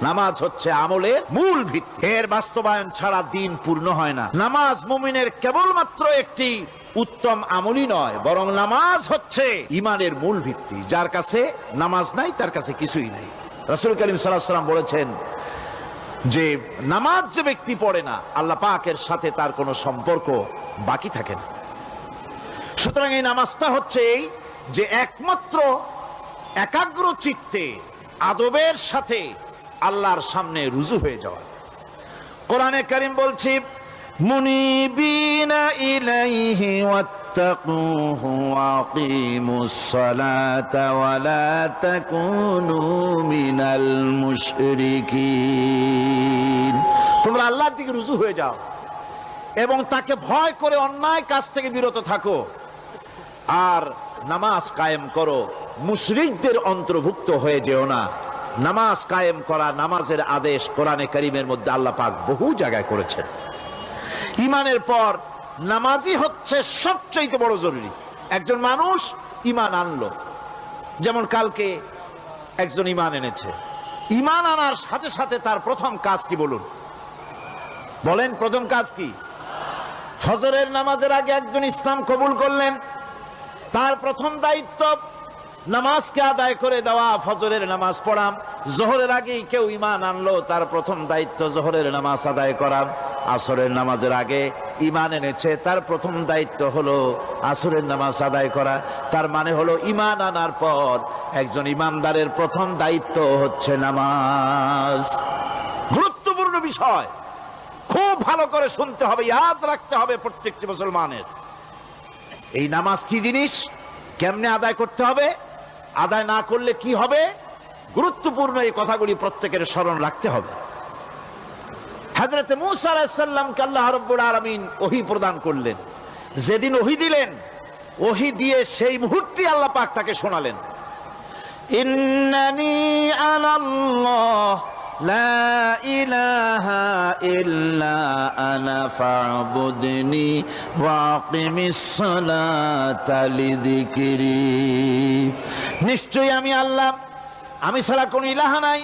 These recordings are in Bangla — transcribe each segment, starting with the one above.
নামাজ হচ্ছে আমলের মূল ভিত্তি, এর বাস্তবায়ন ছাড়া দিন পূর্ণ হয় না। নামাজ মুমিনের কেবলমাত্র একটি উত্তম আমলই নয়, বরং নামাজ হচ্ছে ঈমানের মূল ভিত্তি। যার কাছে নামাজ নাই তার কাছে কিছুই নাই। রাসূল করিম সাল্লাল্লাহু আলাইহি ওয়াসাল্লাম বলেছেন যে নামাজ যে ব্যক্তি পড়ে না, আল্লাহ পাকের সাথে তার কোনো সম্পর্ক বাকি থাকে না। সুতরাং এই নামাজটা হচ্ছে এই যে একমাত্র একাগ্র চিত্তে আদবের সাথে আল্লাহর সামনে রুজু হয়ে যাওয়া। কোরআনে কারীম বলছে মুনিবিনা ইলাইহি ওয়াত্তাকুহু ওয়াকিমুস সালাতা ওয়া লা তাকুনু মিনাল মুশরিকিন। তোমরা আল্লাহর দিকে রুজু হয়ে যাও এবং তাকে ভয় করে অন্যায় কাজ থেকে বিরত থাকো, আর নামাজ কায়েম করো, মুশরিকদের অন্তর্ভুক্ত হয়ে যেও না। নামাজ কায়েম করা, নামাজের আদেশ কোরআনে কারীমের মধ্যে আল্লাহ পাক বহু জায়গায় করেছেন। ঈমানের পর নামাজই হচ্ছে সবচেয়ে বড় জরুরি। একজন মানুষ ঈমান আনলো, যেমন কালকে একজন ঈমান এনেছে, ঈমান আনার সাথে সাথে তার প্রথম কাজ কি বলুন? বলেন প্রথম কাজ কি? ফজরের নামাজের আগে একজন ইসলাম কবুল করলেন, তার প্রথম দায়িত্ব নামাজকে আদায় করে দেওয়া, ফজরের নামাজ পড়া। জোহরের আগেই কেউ ঈমান আনলো, তার প্রথম দায়িত্ব জোহরের নামাজ আদায় করা। আসরের নামাজের আগে ঈমান এনেছে, তার প্রথম দায়িত্ব হলো আসরের নামাজ আদায় করা। তার মানে হলো ঈমান আনার পর একজন ঈমানদারের প্রথম দায়িত্ব হচ্ছে নামাজ। গুরুত্বপূর্ণ বিষয়, খুব ভালো করে শুনতে হবে, ইয়াদ রাখতে হবে প্রত্যেকটি মুসলমানের। এই নামাজ কি জিনিস, কেমনে আদায় করতে হবে, আদায় না করলে কি হবে, গুরুত্বপূর্ণ এই কথাগুলি প্রত্যেকের স্মরণ রাখতে হবে। হযরত মূসা আলাইহিস সালামকে আল্লাহ রাব্বুল আলামিন ওহী প্রদান করলেন। যেদিন ওহী দিলেন, ওহী দিয়ে সেই মুহূর্তে আল্লাহ পাক তাকে শোনালেন, ইন্নানি আনাল্লাহ লা ইলাহা ইল্লা আনা ফা'বুদনি ওয়াকিমিস সালাতা লিযিকরি। নিশ্চয়ই আমি আল্লাহ, আমি ছাড়া কোন ইলাহ নাই,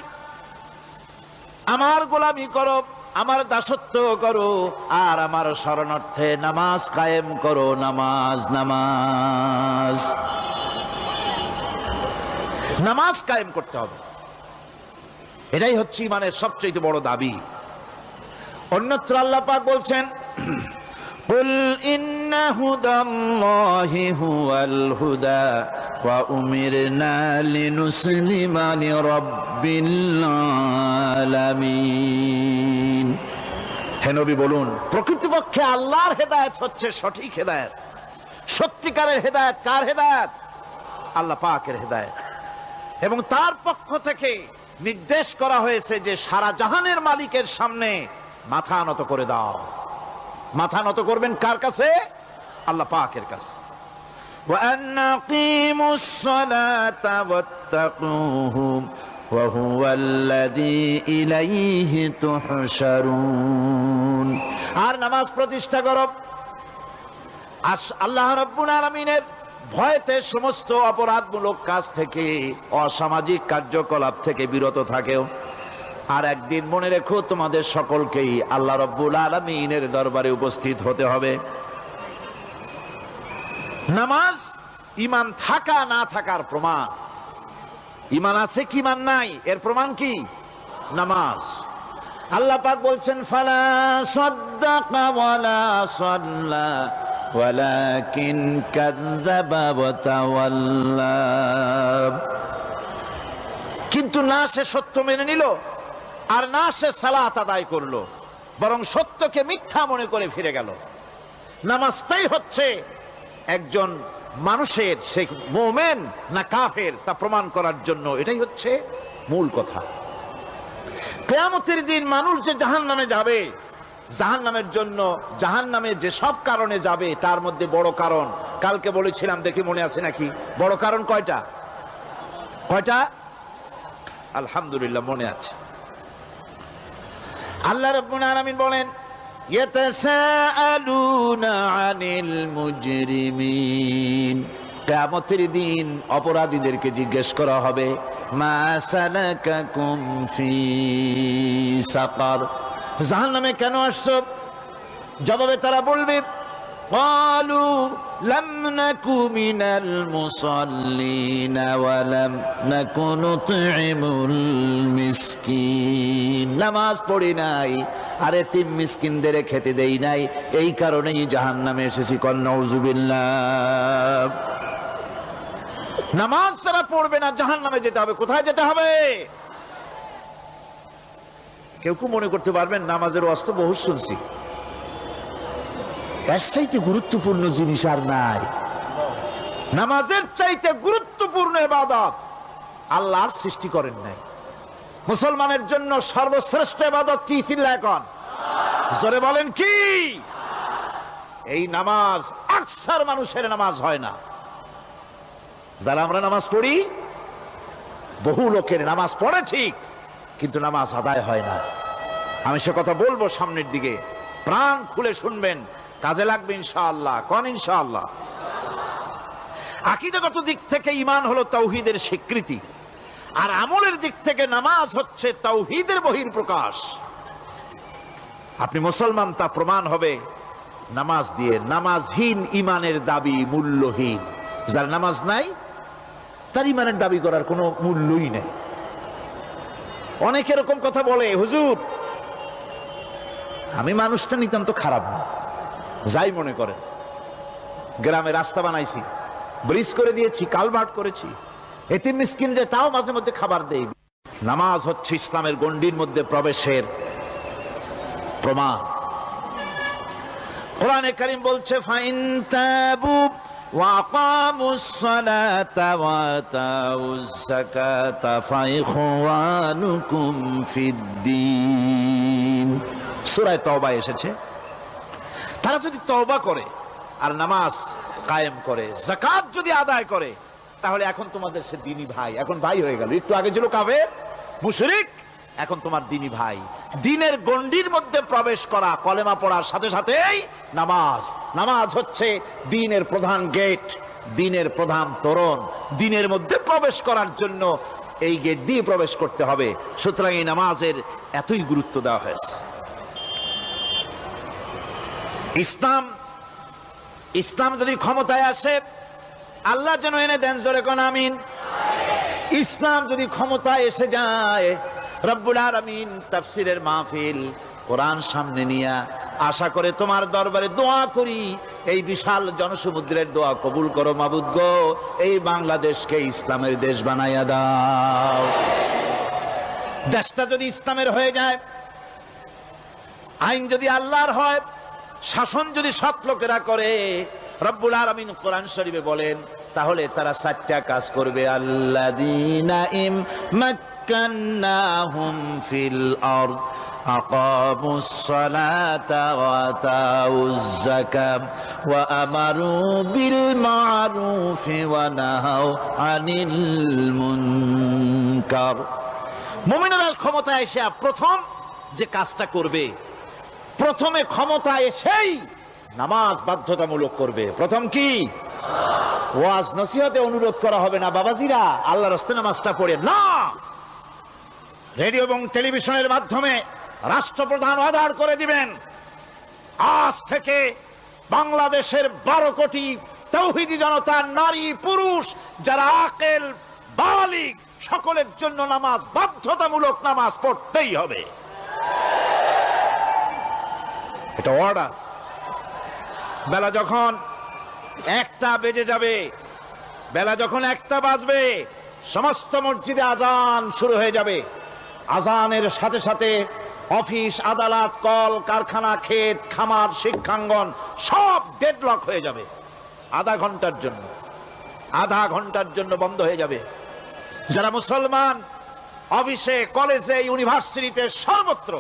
আমার গোলামি করো, আমার দাসত্ব করো, আর আমার শরণার্থে নামাজ কায়েম করো। নামাজ নামাজ নামাজ কায়েম করতে হবে, এটাই হচ্ছে ঈমানের সবচেয়ে বড় দাবি। অন্যত্র আল্লাহ পাক বলছেন কুল ইন্না হুদাল্লাহি হুয়াল হুদা ওয়া উমিরনা লিনুসলিমা লিরাব্বিল আলামিন। হে নবী বলুন, প্রকৃতপক্ষে আল্লাহর হেদায়েত হচ্ছে সঠিক হেদায়েত। সত্যিকারের হেদায়েত কার হেদায়েত? আল্লাহ পাকের হেদায়েত। এবং তার পক্ষ থেকে নির্দেশ করা হয়েছে যে সারা জাহানের মালিকের সামনে মাথা নত করে দাও। মাথা নত করবেন কার কাছে? আল্লাহ পাকের কাছে। ওয়া আনাকিমুস সালাতা ওয়াত্তাকুহু ওয়া হুয়াল্লাযী ইলাইহি তুহশারুন। আর নামাজ প্রতিষ্ঠা করো, আল্লাহ রাব্বুল আলামিনের ভয়তে সমস্ত অপরাধমূলক কাজ থেকে, অসামাজিক কার্যকলাপ থেকে বিরত থাকেও। আর একদিন মনে রেখো, তোমাদের সকলকেই আল্লাহ রাব্বুল আলামিনের দরবারে উপস্থিত হতে হবে। নামাজ ঈমান থাকা না থাকার প্রমাণ। ঈমান আছে কি ঈমান নাই, এর প্রমাণ কি? নামাজ। আল্লাহ পাক বলছেন ফালা সাদ্দাকা ওয়ালা সাল্লা ওয়ালাকিন কাযযাবা ওয়া তাওয়াল্লা। কিন্তু না সে সত্য মেনে নিল, আর না সে সালাত আদায় করলো, বরং সত্যকে মিথ্যা মনে করে ফিরে গেল। নামাজটাই হচ্ছে একজন মানুষের সে মুমিন না কাফের তা প্রমাণ করার জন্য, এটাই হচ্ছে মূল কথা। কিয়ামতের দিন মানুষ যে জাহান্নামে যাবে, জাহান্নামের জন্য, জাহান্নামে যে সব কারণে যাবে তার মধ্যে বড় কারণ কালকে বলেছিলাম, দেখি মনে আছে নাকি? বড় কারণ কয়টা? কয়টা? আলহামদুলিল্লাহ মনে আছে। আল্লাহ রাব্বুল আলামিন বলেন ইয়াতাসাআলুনা আনিল মুজরিমিন। কিয়ামতের দিন অপরাধীদেরকে জিজ্ঞেস করা হবে মা সালাকাকুম ফি সাকার, জাহান্নামে কেন আসছো? জবাবে তারা বলবে ক্বালু লাম নাকু মিনাল মুসাল্লিন ওয়া লাম নাকু নুতঈমুল মিসকিন, নামাজ পড়ি নাই আর এতিম মিসকিনদের খেতে দেই নাই, এই কারণেই জাহান্নামে এসেছি। কল নাউযুবিল্লাহ। নামাজ যারা পড়বে না জাহান্নামে যেতে হবে। কোথায় যেতে হবে? কেউ কেউ মনে করতে পারবেন নামাজের ওয়াজ তো বহু শুনছি, এর চাইতে গুরুত্বপূর্ণ জিনিস আর নাই। নামাজের চাইতে গুরুত্বপূর্ণ ইবাদত আল্লাহর সৃষ্টি করেন নাই। মুসলমানের জন্য সর্বশ্রেষ্ঠ ইবাদত কি? চিল্লা এখন জোরে বলেন কি? এই নামাজ আকসার মানুষের নামাজ হয় না। যারা আমরা নামাজ পড়ি, বহু লোকের নামাজ পড়ে ঠিক, কিন্তু নামাজ আদায় হয় না। আমি সে কথা বলবো সামনের দিকে, প্রাণ খুলে শুনবেন, কাজে লাগবে ইনশাআল্লাহ। কোন ইনশাআল্লাহ? আকীদাগত দিক থেকে ঈমান হলো তাওহীদের স্বীকৃতি, আর আমলের দিক থেকে নামাজ হচ্ছে তাওহীদের বহিঃপ্রকাশ। আপনি মুসলমান তা প্রমাণ হবে নামাজ দিয়ে। নামাজহীন ঈমানের দাবি মূল্যহীন। যার নামাজ নাই তার ঈমানের দাবি করার কোনো মূল্যই নেই। অনেক এরকম কথা বলে, হুজুর আমি মানুষটা নিতান্ত খারাপ না, যাই মনে করেন, গ্রামে রাস্তা বানাইছি, ব্রিজ করে দিয়েছি, কালভার্ট করেছি, এতিম মিসকিনদের তাও মাঝে মধ্যে খাবার দেই। নামাজ হচ্ছে ইসলামের গণ্ডির মধ্যে প্রবেশের প্রমাণ। কোরআনে কারীম বলছে ফাইন তাবু ওয়া আকামুস সালাতা ওয়া আতাউজ যাকাতা ফাইখওয়ানুকুম ফিদ্দীন। সূরা তওবা এসেছে, তারা যদি তওবা করে আর নামাজ কায়েম করে, যাকাত যদি আদায় করে, তাহলে এখন তোমাদের সে দ্বীনি ভাই। এখন ভাই হয়ে গেল। একটু আগে ছিল কাফের মুশরিক, এখন তোমার দ্বীনি ভাই। দ্বীনের গণ্ডির মধ্যে প্রবেশ করা, কলেমা পড়ার সাথে সাথেই নামাজ। নামাজ হচ্ছে দ্বীনের প্রধান গেট, দ্বীনের প্রধান তোরণ। দ্বীনের মধ্যে প্রবেশ করার জন্য এই গেট দিয়ে প্রবেশ করতে হবে। সুতরাং এই নামাজের এতই গুরুত্ব দেওয়া হয়েছে। ইসলাম যদি ক্ষমতায় আসে, আল্লাহ যেন এনে দেন, জোরে কোন আমিন। ইসলাম যদি ক্ষমতায় এসে যায়, রব্বুল আলামিন তাফসীরের মাহফিল, কোরআন সামনে নিয়ে আশা করে তোমার দরবারে দোয়া করি, এই বিশাল জনসমুদ্রের দোয়া কবুল করো মাবুদ গো, এই বাংলাদেশকে ইসলামের দেশ বানাইয়া দাও। দেশটা যদি ইসলামের হয়ে যায়, আইন যদি আল্লাহর হয়, শাসন যদি সৎ লোকেরা করে, রব্বুল আলামিন কোরআন শরীফে বলেন, তাহলে তারা 4টা কাজ করবে। আল্লাযীনা ইম্মাক্কান্নাহুম ফিল আরদ আকামুস সালাতা ওয়া আতাউজ যাকাত ওয়া আমারু বিল মা'রুফি ওয়া নাহাউ আনিল মুনকার। মুমিনেরা ক্ষমতায় এসে প্রথম যে কাজটা করবে, প্রথমে ক্ষমতায় এসেই নামাজ বাধ্যতামূলক করবে। প্রথম কি? ওয়াজ নসিহতে অনুরোধ করা হবে না, বাবাজিরা আল্লাহর রাস্তায় নামাজটা পড়ে না। রেডিও এবং টেলিভিশনের মাধ্যমে রাষ্ট্রপ্রধান অর্ডার করে দিবেন, আজ থেকে বাংলাদেশের 12 কোটি তাওহীদি জনতা, নারী পুরুষ যারা আকেল বালিগ, সকলের জন্য নামাজ বাধ্যতামূলক, নামাজ পড়তেই হবে। এটা অর্ডার। বেলা যখন 1টা বেজে যাবে, বেলা যখন 1টা বাজবে, সমস্ত মসজিদে আজান শুরু হয়ে যাবে। আজানের সাথে সাথে অফিস, আদালত, কল কারখানা, ক্ষেত খামার, শিক্ষাঙ্গন সব ডেডলক হয়ে যাবে। আধা ঘন্টার জন্য বন্ধ হয়ে যাবে। যারা মুসলমান অফিসে, কলেজে, ইউনিভার্সিটিতে, সর্বত্র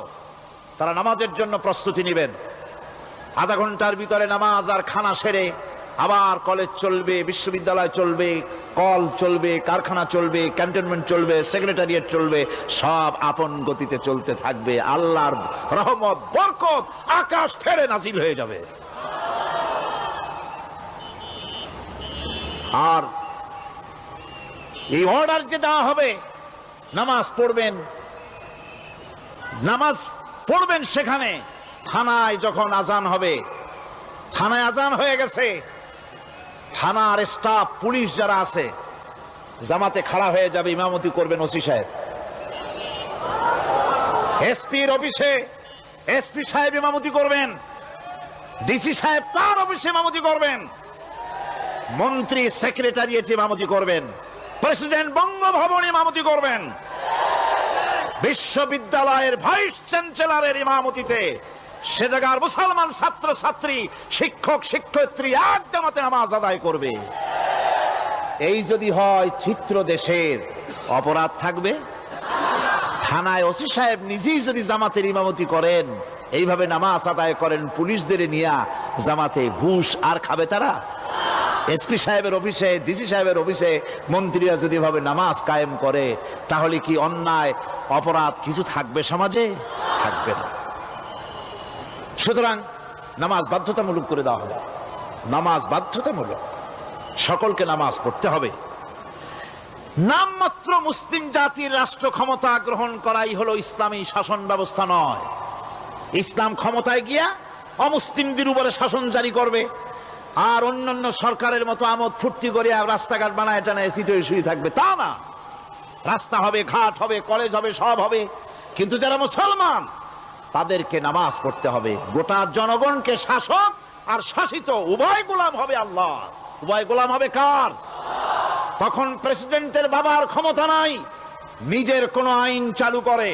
তারা নামাজের জন্য প্রস্তুতি নেবেন। আধা ঘন্টার ভিতরে নামাজ আর খানা সেরে আবার কলেজ চলবে, বিশ্ববিদ্যালয় চলবে, কল চলবে, কারখানা চলবে, ক্যান্টনমেন্ট চলবে, সেক্রেটারিয়েট চলবে, সব আপন গতিতে চলতে থাকবে। আল্লাহর রহমত, বরকত আকাশ ফেরে নাজিল হয়ে যাবে। আর এই অর্ডার যে দেওয়া হবে, নামাজ পড়বেন, নামাজ পড়বেন সেখানে। থানায় যখন আজান হবে, থানায় আজান হয়ে গেছে, থানার স্টাফ পুলিশ যারা আছে জামাতে খাড়া হয়ে যাবে, ইমামতি করবেন ওসি সাহেব। এসপির অফিসে এসপি সাহেব ইমামতি করবেন, ডিসি সাহেব তার অফিসে ইমামতি করবেন, মন্ত্রী সেক্রেটারিয়েট ইমামতি করবেন, প্রেসিডেন্ট বঙ্গভবনে ইমামতি করবেন, বিশ্ববিদ্যালয়ের ভাইস চ্যান্সেলরের ইমামতিতে সে জায়গার মুসলমান ছাত্র ছাত্রী, শিক্ষক শিক্ষয়িত্রী এক জামাতে নামাজ আদায় করবে। এই যদি হয় চিত্র দেশের, অপরাধ থাকবে? থানায় ওসি সাহেব নিজেই যদি জামাতের ইমামতি করেন, এইভাবে নামাজ আদায় করেন পুলিশদের নিয়ে জামাতে, ঘুষ আর খাবে তারা? এসপি সাহেবের অফিসে, ডিসি সাহেবের অফিসে মন্ত্রীরা যদি ভাবে নামাজ কায়েম করে, তাহলে কি অন্যায় অপরাধ কিছু থাকবে সমাজে? থাকবে না। সুতরাং নামাজ বাধ্যতামূলক করে দেওয়া হবে। নামাজ বাধ্যতামূলক, সকলকে নামাজ পড়তে হবে। নামমাত্র মুসলিম জাতির রাষ্ট্র ক্ষমতা গ্রহণ করাই হলো ইসলামী শাসন ব্যবস্থা নয়। ইসলাম ক্ষমতায় গিয়া অমুসলিমদের উপরে শাসন জারি করবে, আর অন্যান্য সরকারের মতো আমোদ ফুর্তি করে রাস্তাঘাট বানায় টানা এসিতে শুয়ে থাকবে, তা না। রাস্তা হবে, ঘাট হবে, কলেজ হবে, সব হবে, কিন্তু যারা মুসলমান তাদেরকে নামাজ পড়তে হবে। গোটা জনগণকে শাসক আর শাসিত উভয় গোলাম হবে আল্লাহ। উভয় গোলাম হবে কার? তখন প্রেসিডেন্টের বাবার ক্ষমতা নাই নিজের কোন আইন চালু করে,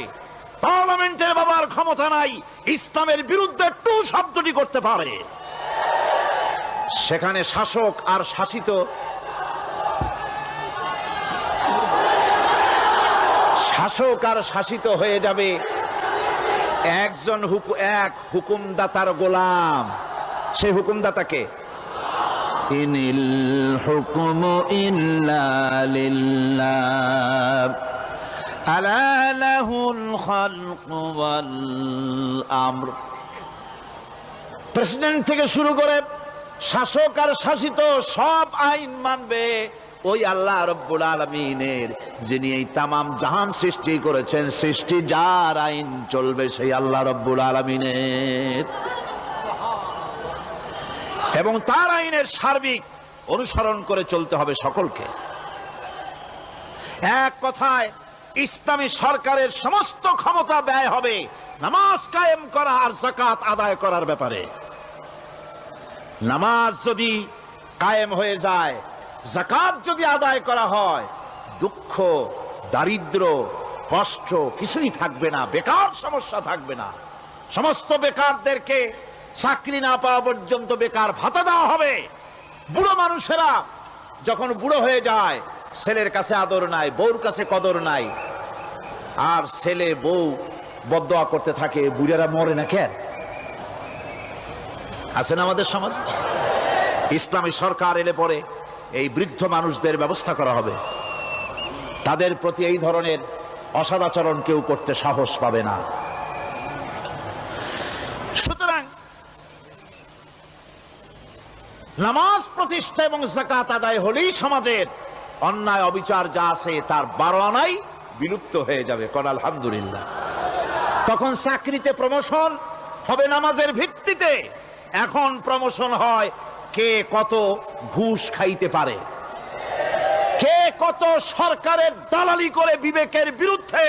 পার্লামেন্টের বাবার ক্ষমতা নাই ইসলামের বিরুদ্ধে টু শব্দটি করতে পারে। সেখানে শাসক আর শাসিত, শাসক আর শাসিত হয়ে যাবে একজন এক হুকুমদাতার গোলাম। সেই হুকুমদাতাকে ইনিল হুকুমু ইল্লা লিল্লাহ আলা লাহুল খালকু ওয়াল আমর। প্রেসিডেন্ট থেকে শুরু করে শাসক আর শাসিত সব আইন মানবে ওই আল্লাহ রব্বুল আলামিনের, যিনি এই তামাম জাহান সৃষ্টি করেছেন। সৃষ্টি যার আইন চলবে সেই আল্লাহ রব্বুল আলামিনের, এবং তার আইনের সার্বিক অনুসরণ করে চলতে হবে সকলকে। এক কথায় ইসলামী সরকারের সমস্ত ক্ষমতা ব্যয় হবে নামাজ কায়েম করা আর যাকাত আদায় করার ব্যাপারে। নামাজ যদি কায়েম হয়ে যায়, যাকাত যদি আদায় করা হয়, দুঃখ, দারিদ্র, কষ্ট কিছুই থাকবে না, বেকার সমস্যা থাকবে না। সমস্ত বেকারদেরকে চাকরি না পাওয়া পর্যন্ত বেকার ভাতা দেওয়া হবে। বুড়ো মানুষেরা যখন বুড়ো হয়ে যায়, ছেলের কাছে আদর নাই, বউর কাছে কদর নাই, আর ছেলে বউ বদদোয়া করতে থাকে, বুড়ারা মরে না কেন? আছেন আমাদের সমাজ। ইসলামী সরকার এলে পরে এই বৃদ্ধ মানুষদের ব্যবস্থা করা হবে, তাদের প্রতি এই ধরনের অসদাচরণ কেউ করতে সাহস পাবে না। সুতরাং নামাজ প্রতিষ্ঠা এবং যাকাত আদায় হলেই সমাজের অন্যায় অবিচার যা আছে তার 12 আনাই বিলুপ্ত হয়ে যাবে। কোন আলহামদুলিল্লাহ। তখন চাকরিতে প্রমোশন হবে নামাজের ভিত্তিতে। এখন প্রমোশন হয় কে কত ঘুষ খাইতে পারে, কে কত সরকারের দালালি করে বিবেকের বিরুদ্ধে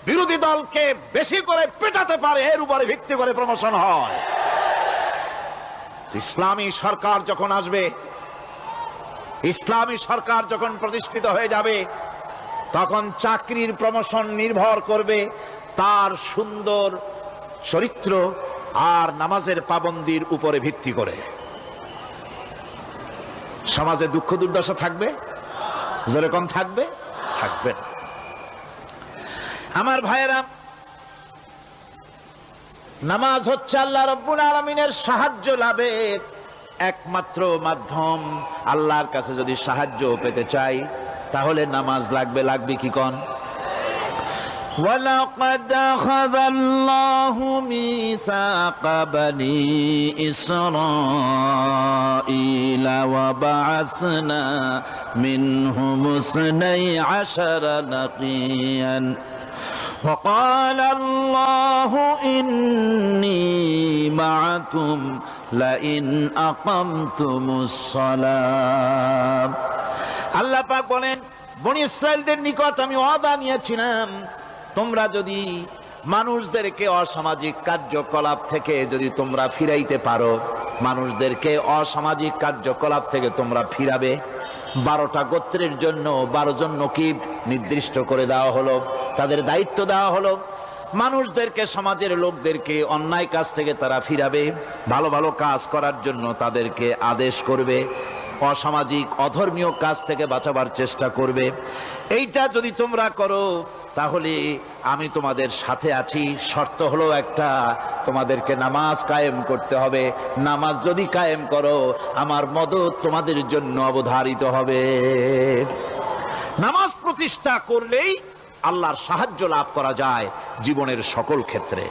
বিরোধী দলকে বেশি করে পেটাতে পারে, এর উপরে ভিত্তি করে প্রমোশন হয়। ইসলামী সরকার যখন আসবে, ইসলামী সরকার যখন প্রতিষ্ঠিত হয়ে যাবে, তখন চাকরির প্রমোশন নির্ভর করবে তার সুন্দর চরিত্র আর নামাজের পাবন্দির উপরে ভিত্তি করে। সমাজে দুঃখ দুর্দশা থাকবে? যেরকম থাকবে, থাকবে না। আমার ভাইয়েরা, নামাজ হচ্ছে আল্লাহ রাব্বুল আলামিনের সাহায্য লাভের একমাত্র মাধ্যম। আল্লাহর কাছে যদি সাহায্য পেতে চাই তাহলে নামাজ লাগবে। লাগবে কি কোন? وَلَقَدْ أَخَذَ اللَّهُ مِيثَاقَ بَنِي إِسْرَائِيلَ وَبَعَثْنَا مِنْهُمُ 12 نَقِيًّا وَقَالَ اللَّهُ إِنِّي مَعَكُمْ لَئِنْ أَقَمْتُمُ الصَّلَاةَ। আল্লাহ পাক বলেন, বনি ইসরাইলদের নিকট আমি ওয়াদা নিয়েছিলাম, তোমরা যদি মানুষদেরকে অসামাজিক কার্যকলাপ থেকে যদি তোমরা ফিরাইতে পারো, মানুষদেরকে অসামাজিক কার্যকলাপ থেকে তোমরা ফিরাবে। 12টা গোত্রের জন্য 12 জন নকিব নির্দিষ্ট করে দেওয়া হলো, তাদের দায়িত্ব দেওয়া হলো। মানুষদেরকে, সমাজের লোকদেরকে অন্যায় কাজ থেকে তারা ফিরাবে, ভালো ভালো কাজ করার জন্য তাদেরকে আদেশ করবে, অসামাজিক অধর্মীয় কাজ থেকে বাঁচাবার চেষ্টা করবে। এইটা যদি তোমরা করো তাহলে আমি তোমাদের সাথে আছি। শর্ত হলো একটা, তোমাদেরকে নামাজ কায়েম করতে হবে। নামাজ যদি কায়েম করো আমার মদদ তোমাদের জন্য অবধারিত হবে। নামাজ প্রতিষ্ঠা করলেই আল্লাহর সাহায্য লাভ করা যায় জীবনের সকল ক্ষেত্রে।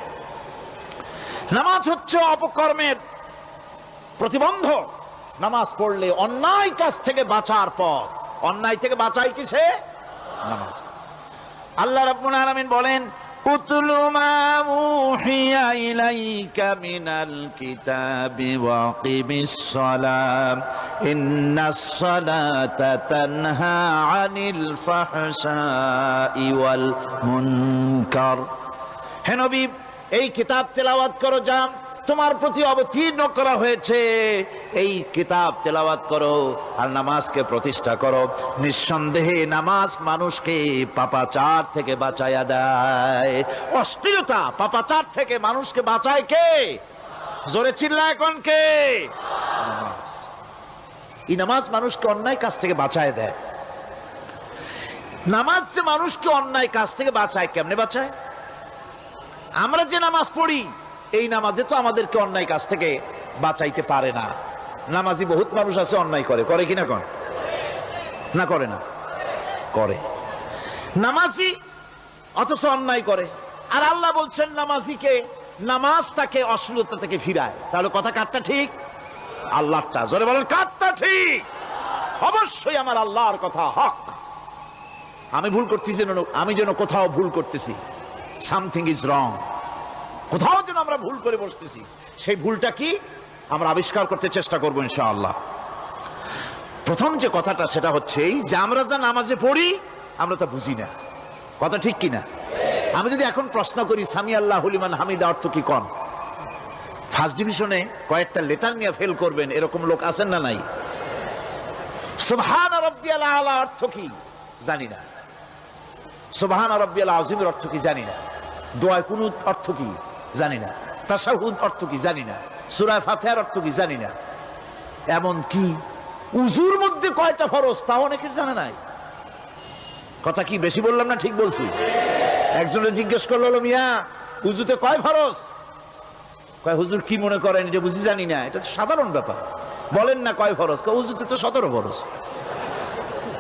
নামাজ হচ্ছে অপকর্মের প্রতিবন্ধক। নামাজ পড়লে অন্যায় কাজ থেকে বাঁচার পথ। অন্যায় থেকে বাঁচাই কিসে? নামাজ। আল্লাহ রাব্বুল আলামিন বলেন, উতলু মা উহিয়া ইলাইকা মিনাল কিতাবি ওয়া আকিমিস সালাম ইন্নাস সালাতা তানহা আনিল ফাহশাই ওয়াল মুনকার। হে নবী, এই কিতাব তেলাওয়াত করো, যা তোমার প্রতি অবতীর্ণ করা হয়েছে, এই কিতাব তেলাওয়াত করো আর নামাজকে প্রতিষ্ঠা করো। নিঃসন্দেহে নামাজ মানুষকে পাপাচার থেকে বাঁচায়া দেয়। অশ্লীলতা, পাপাচার থেকে মানুষকে বাঁচায় কে? জোরে চিল্লায় এখন কে? নামাজ। এই নামাজ মানুষকে অন্যায় কাজ থেকে বাঁচায় দেয়। নামাজ যে মানুষকে অন্যায় কাজ থেকে বাঁচায়, কেমনে বাঁচায়? আমরা যে নামাজ পড়ি, এই নামাজে তো আমাদেরকে অন্যায় কাজ থেকে বাঁচাইতে পারে না। নামাজি বহুত মানুষ আছে অন্যায় করে, করে কিনা? কোন না করে না? করে। নামাজি অথচ অন্যায় করে। আর আল্লাহ বলছেন নামাজিকে, নামাজ তাকে অশ্লীলতা থেকে ফিরায়। তাহলে কথা কারটা ঠিক? আল্লাহরটা। জোরে বলেন, কারটা ঠিক? অবশ্যই আমার আল্লাহর কথা হক। আমি ভুল করতেছি, আমি যেন কোথাও ভুল করতেছি, সামথিং ইজ রং, কোথাও যেন আমরা ভুল করে বসতেছি, সেই ভুলটা কি আমরা আবিষ্কার করতে চেষ্টা করবো ইনশাআল্লাহ। প্রথম যে কথাটা সেটা হচ্ছে এই যে আমরা যা নামাজে পড়ি আমরা তা বুঝি না। কথা ঠিক কিনা? আমি যদি এখন প্রশ্ন করি সামি আল্লাহু লিমান হামিদা অর্থ কি কোন, ফার্স্ট ডিভিশনে কয়েকটা লেটার নিয়ে ফেল করবেন এরকম লোক আছেন না নাই? সুবহান রাব্বিয়াল আলা অর্থ কি জানি না, সুবহান রাব্বিয়াল আযীমের অর্থ কি জানি না, দোয়া কুনুত অর্থ কি জানি না, তাশাহুদ অর্থ কি জানি না, সূরা ফাতিহার অর্থ কি জানি না। এমন কি উযুর মধ্যে কয়টা ফরজ তা অনেকের জানা নাই। কথা কি বেশি বললাম না ঠিক বলছি? একজনের জিজ্ঞেস করলো, মিয়া উযুতে কয় ফরজ? কয় হুজুর কি মনে করেন এটা বুঝি জানি না, এটা তো সাধারণ ব্যাপার, বলেন না কয় ফরজ? কয় উযুতে তো 17 ফরজ।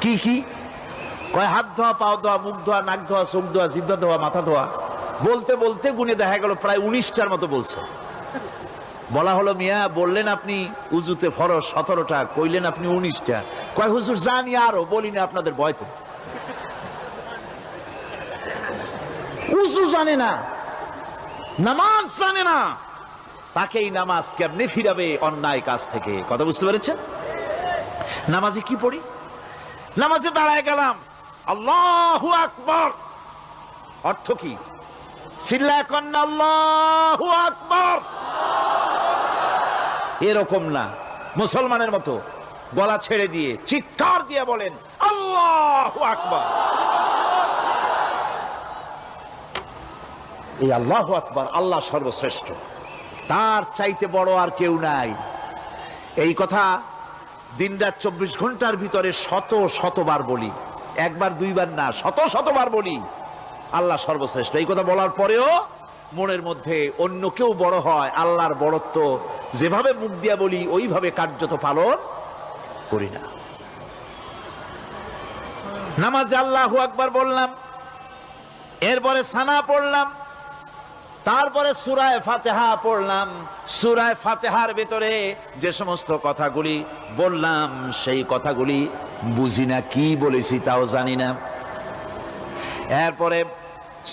কি কি? কয় হাত ধোয়া, পাও ধোয়া, মুখ ধোয়া, নাক ধোয়া, চোখ ধোয়া, জিহ্বা ধোয়া, মাথা ধোয়া। বলতে বলতে গুনে দেখা গেল প্রায় 19টার মতো বলছে। বলা হলো, মিয়া বললেন আপনি উযুতে ফরজ 17টা, কইলেন আপনি 19টা। কয় হুজুর জানি আরো, বলি না আপনাদের ভয়তে। উযু জানে না, নামাজ জানে না, তাকে এই নামাজ কেমনে ফিরাবে অন্যায় কাজ থেকে? কথা বুঝতে পেরেছেন? নামাজে কি পড়ি? নামাজে দাঁড়ায় গেলাম, আল্লাহু আকবার অর্থ কি? চিল্লায় কন্যা আল্লাহু আকবার। এরকম না, মুসলমানের মতো গলা ছেড়ে দিয়ে চিৎকার দিয়ে বলেন আল্লাহু আকবার। এই আল্লাহু আকবার, আল্লাহ সর্বশ্রেষ্ঠ, তার চাইতে বড় আর কেউ নাই। এই কথা দিনরাত 24 ঘন্টার ভিতরে শত শতবার বলি, একবার দুইবার না, শত শতবার বলি আল্লাহ সর্বশ্রেষ্ঠ। এই কথা বলার পরেও মনের মধ্যে অন্য কেউ বড় হয়, আল্লাহর বড়ত্ব যেভাবে মুখ দিয়া বলি ওইভাবে কার্যত পালন করি না। নামাজে আল্লাহু আকবার বললাম, এরপরে সানা পড়লাম, তারপরে সূরা ফাতিহা পড়লাম। সূরা ফাতিহার ভিতরে যে সমস্ত কথাগুলি বললাম সেই কথাগুলি বুঝি না, কি বলেছি তাও জানি না। এরপরে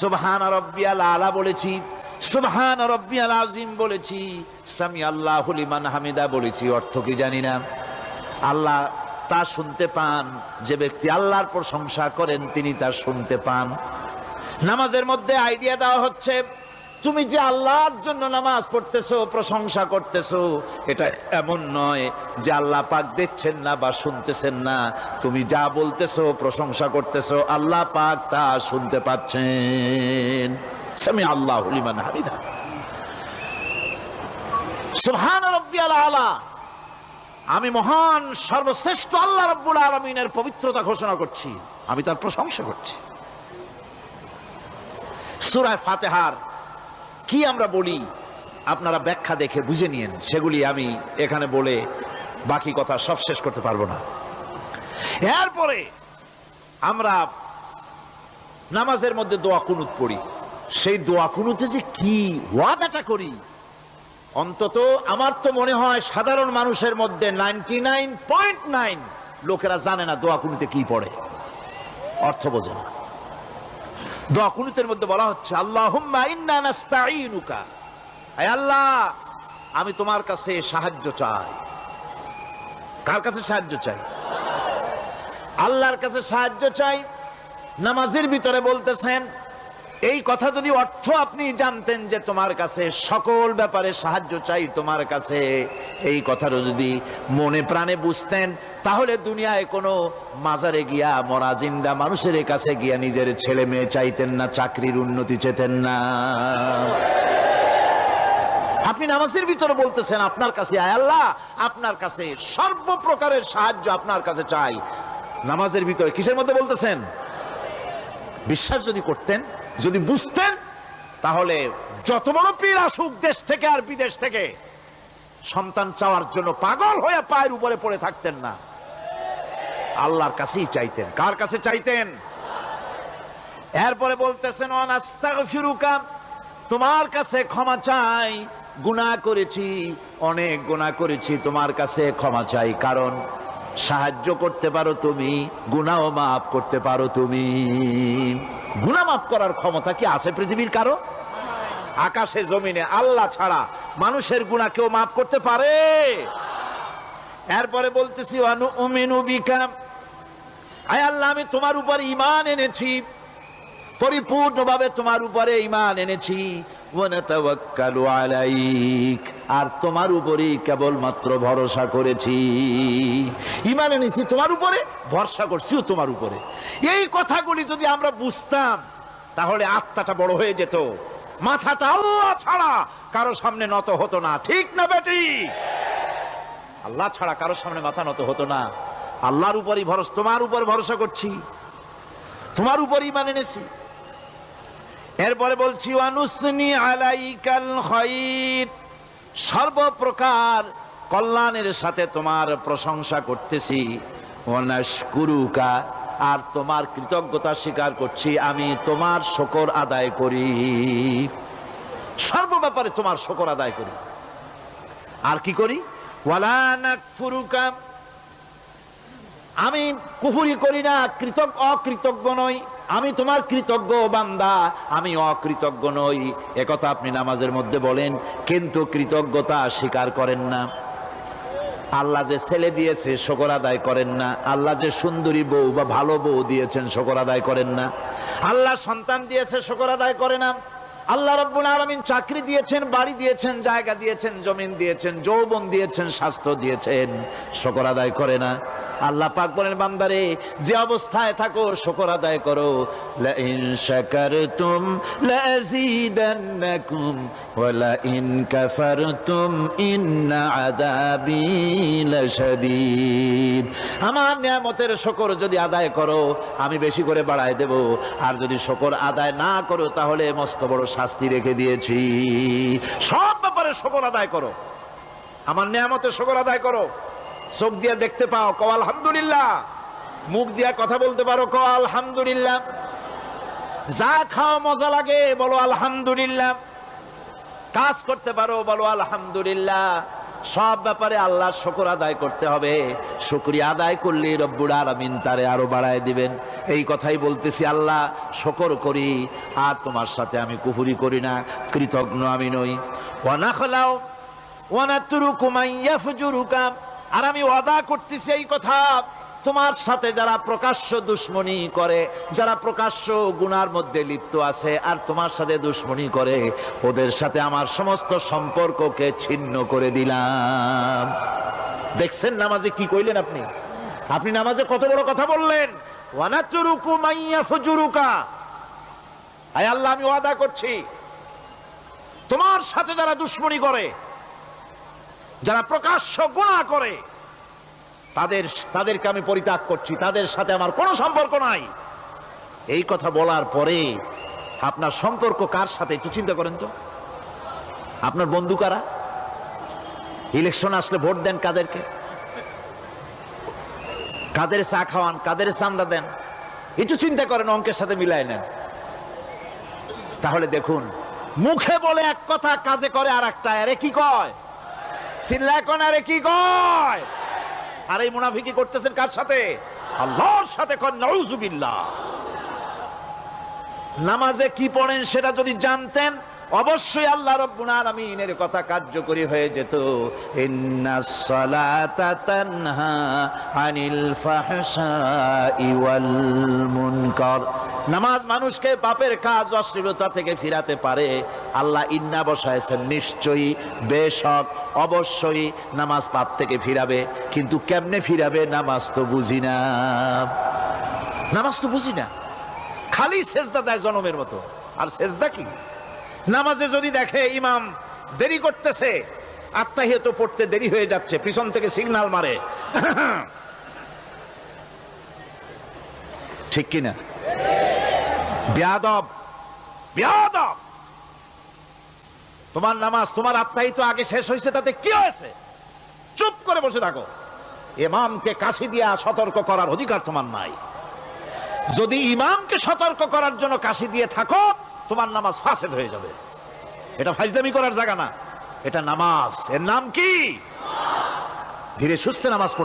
সুবহান রাব্বিয়াল আলা বলেছি, সুবহান রাব্বিয়াল আযীম বলেছি, সামি আল্লাহু লিমান হামিদা বলেছি, অর্থ কি জানি না। আল্লাহ তা শুনতে পান, যে ব্যক্তি আল্লাহর প্রশংসা করেন তিনি তা শুনতে পান। নামাজের মধ্যে আইডিয়া দেওয়া হচ্ছে, তুমি যে আল্লাহর জন্য নামাজ পড়তেছো, প্রশংসা করতেছো, এটা এমন নয় যে আল্লাহ পাক দেখছেন না বা শুনতেছেন না। তুমি যা বলতেছো, প্রশংসা করতেছো, আল্লাহ পাক তা শুনতে পাচ্ছেন। সামি আল্লাহু লিমান হামিদা, সুবহান রাব্বিয়াল আলা। আমি মহান সর্বশ্রেষ্ঠ আল্লাহ রাব্বুল আলামিনের পবিত্রতা ঘোষণা করছি, আমি তার প্রশংসা করছি। সূরা ফাতিহার কি আমরা বলি আপনারা ব্যাখ্যা দেখে বুঝে নিয়েন, সেগুলি আমি এখানে বলে বাকি কথা সব শেষ করতে পারবো না। এরপরে আমরা নামাজের মধ্যে দোয়া কুনুত পড়ি। সেই দোয়া কুনুতে যে কি ওয়াদাটা করি, অন্তত আমার তো মনে হয় সাধারণ মানুষের মধ্যে 99.9 লোকেরা জানে না দোয়া কুনুতে কি পড়ে, অর্থ বোঝে না। দোয়া কুনুতের মধ্যে বলা হচ্ছে, আল্লাহুম্মা ইন্না নাস্তাঈনুকা, হে আল্লাহ আমি তোমার কাছে সাহায্য চাই। কার কাছে সাহায্য চাই? আল্লাহর কাছে সাহায্য চাই। নামাজের ভিতরে বলতেছেন, এই কথা যদি অর্থ আপনি জানতেন যে তোমার কাছে সকল ব্যাপারে সাহায্য চাই তোমার কাছে, এই কথাটা যদি মনে প্রাণে বুঝতেন, তাহলে দুনিয়ায় কোনো মাজারে গিয়া মরা জিন্দা মানুষের কাছে গিয়া নিজের ছেলে মেয়ে চাইতেন না, চাকরির উন্নতি চেতেন না। আপনি নামাজের ভিতরে বলতেছেন আপনার কাছে, আয় আল্লাহ আপনার কাছে সর্বপ্রকারের সাহায্য আপনার কাছে চাই। নামাজের ভিতরে কিসের মধ্যে বলতেছেন? বিশ্বাস যদি করতেন, যদি বুঝতেন, তাহলে যত বড় পীর আসুক দেশ থেকে আর বিদেশ থেকে, সন্তান চাওয়ার জন্য পাগল হয়ে পায়ের উপরে পড়ে থাকতেন না, আল্লাহর কাছেই চাইতেন। কার কাছে চাইতেন? এরপরে বলতেছেন, আস্তাগফিরুকা, তোমার কাছে ক্ষমা চাই, গুনাহ করেছি, অনেক গুনাহ করেছি, তোমার কাছে ক্ষমা চাই, কারণ সাহায্য করতে পারো তুমি, গুনাহও মাফ করতে পারো তুমি। গুনাহ মাফ করার ক্ষমতা কি আছে পৃথিবীর কারো? আকাশে জমিনে আল্লাহ ছাড়া মানুষের গুনাহ কেউ মাফ করতে পারে? এরপরে বলতেছি, অনুমিনু বিকা, আয় আল্লাহ আমি তোমার উপর ঈমান এনেছি, পরিপূর্ণভাবে তোমার উপরে ঈমান এনেছি, ওয়া নাতাওয়াক্কালু আলাইক, আর তোমার উপরেই কেবলমাত্র ভরসা করেছি। ঈমান এনেছি তোমার উপরে, ভরসা করছিও তোমার উপরে। এই কথাগুলি যদি আমরা বুঝতাম, তাহলে আত্মাটা বড় হয়ে যেত, মাথাটা আল্লাহ ছাড়া কারো সামনে নত হতো না। ঠিক না বেটি? আল্লাহ ছাড়া কারো সামনে মাথা নত হতো না। আল্লাহর উপরই ভরসা, তোমার উপর ভরসা করছি, তোমার উপর ঈমান এনেছি। এরপরে বলছি, ওয়ানুসনি আলাইকাল খায়র, সর্বপ্রকার কল্যাণের সাথে তোমার প্রশংসা করতেছি। ওয়ানাশকুরুকা, আর তোমার কৃতজ্ঞতা স্বীকার করছি, আমি তোমার শুকর আদায় করি, সর্ব ব্যাপারে তোমার শুকর আদায় করি। আর কি করি? ওয়ালা নাকফুরুকা, আমি কুফরি করি না, অকৃতজ্ঞ নই, আমি তোমার কৃতজ্ঞ বান্দা, আমি অকৃতজ্ঞ নই। একথা আপনি নামাজের মধ্যে বলেন, কিন্তু কৃতজ্ঞতা স্বীকার করেন না। আল্লাহ যে ছেলে দিয়েছে শুকর আদায় করেন না, আল্লাহ যে সুন্দরী বউ বা ভালো বউ দিয়েছেন শুকর আদায় করেন না, আল্লাহ সন্তান দিয়েছে শুকর আদায় করে না, আল্লাহ রাব্বুল আলামিন চাকরি দিয়েছেন, বাড়ি দিয়েছেন, জায়গা দিয়েছেন, জমিন দিয়েছেন, যৌবন দিয়েছেন, স্বাস্থ্য দিয়েছেন, শুকর আদায় করে না। আল্লাহ পাক বলেন, বান্দারে যে অবস্থায় থাকো শুকর আদায় করো। লা ইন শাকারতুম লাযীদান্নাকুম ওয়া লা ইন কাফারতুম ইন্না আযাবী লাশাদীদ। আমার নিয়ামতের শুকর যদি আদায় করো আমি বেশি করে বাড়ায় দেব, আর যদি শুকর আদায় না করো তাহলে মস্ত বড় শাস্তি রেখে দিয়েছি। সব ব্যাপারে শুকর আদায় করো, আমার নিয়ামতের শুকর আদায় করো। চোখ দিয়ে দেখতে পাও, কও আলহামদুলিল্লাহ। মুখ দিয়ে কথা বলতে পারো, কও আলহামদুলিল্লাহ। যা খাও মজা লাগে বলো আলহামদুলিল্লাহ, কাজ করতে পারো বলো আলহামদুলিল্লাহ। সব ব্যাপারে আল্লাহর শুকর আদায় করতে হবে। শুকরিয়া আদায় করলে রব্বুল আলামিন তারে আরো বাড়ায় দিবেন। এই কথাই বলতেছি, আল্লাহ শুকর করি আর তোমার সাথে আমি কুফরি করি না, কৃতজ্ঞ আমি নই। ওয়া নাখলাউ ওয়া নাতরুকু মান ইয়াফজুরুকা, আর আমি ওয়াদা করতেছি এই কথা, তোমার সাথে যারা প্রকাশ্য দুশ্মনী করে, যারা প্রকাশ্য গুনার মধ্যে লিপ্ত আছে আর তোমার সাথে দুশ্মনী করে, ওদের সাথে আমার সমস্ত সম্পর্ককে ছিন্ন করে দিলাম। দেখছেন নামাজে কি কইলেন আপনি? আপনি নামাজে কত বড় কথা বললেন, ওয়ানাতুরুকু মাইয়া ফুজুরুকা। আয় আল্লাহ, আমি ওয়াদা করছি তোমার সাথে যারা দুশ্মনী করে, যারা প্রকাশ্য গুনাহ করে, তাদেরকে আমি পরিত্যাগ করছি, তাদের সাথে আমার কোনো সম্পর্ক নাই। এই কথা বলার পরে আপনার সম্পর্ক কার সাথে একটু চিন্তা করেন তো। আপনার বন্ধু কারা? ইলেকশন আসলে ভোট দেন কাদেরকে? কাদের চা খাওয়ান, কাদের চান্দা দেন? একটু চিন্তা করেন, অঙ্কের সাথে মিলাই নেন। তাহলে দেখুন, মুখে বলে এক কথা, কাজে করে আর একটা। আরে কি কয়? চিল্লায় কোন? আরে কি কয়? আর এই মুনাফিকি করতেছেন কার সাথে? আল্লাহর সাথে। নাউজুবিল্লাহ। নামাজে কি পড়েন সেটা যদি জানতেন, অবশ্যই আল্লাহ রাব্বুল আলামিনের কথা কার্যকরী হয়ে যেত। ইন্নাস সালাতা তানহা আনিল ফাহশাই ওয়াল মুনকার। নামাজ মানুষকে পাপের কাজ, অশ্লীলতা থেকে ফিরাতে পারে। আল্লাহ ইন্না বসায়ছেন, নিশ্চয়ই, বেশক, অবশ্যই নামাজ পাপ থেকে ফিরাবে। কিন্তু কেমনে ফিরাবে নামাজ তো বুঝি না। নামাজ তো বুঝি না, খালি সেজদা দেয় জনমের মতো। আর সেজদা কি? নামাজে যদি দেখে ইমাম দেরি করতেছে, আত্তাহিয়াত পড়তে দেরি হয়ে যাচ্ছে, পিছন থেকে সিগন্যাল মারে, ঠিক কিনা? বেয়াদব, বেয়াদব। তোমার নামাজ, তোমার আত্তাহিয়াত আগে শেষ হয়েছে, তাতে কি হয়েছে? চুপ করে বসে থাকো। ইমামকে কাশি দিয়া সতর্ক করার অধিকার তোমার নাই। যদি ইমামকে সতর্ক করার জন্য কাশি দিয়ে থাকো, তোমার নামাজ ফাসেদ হয়ে যাবে। এটা ফাজলামি করার জায়গা না, এটা নামাজ। এর নাম কি? ধীরে সুস্থে নামাজ পড়তে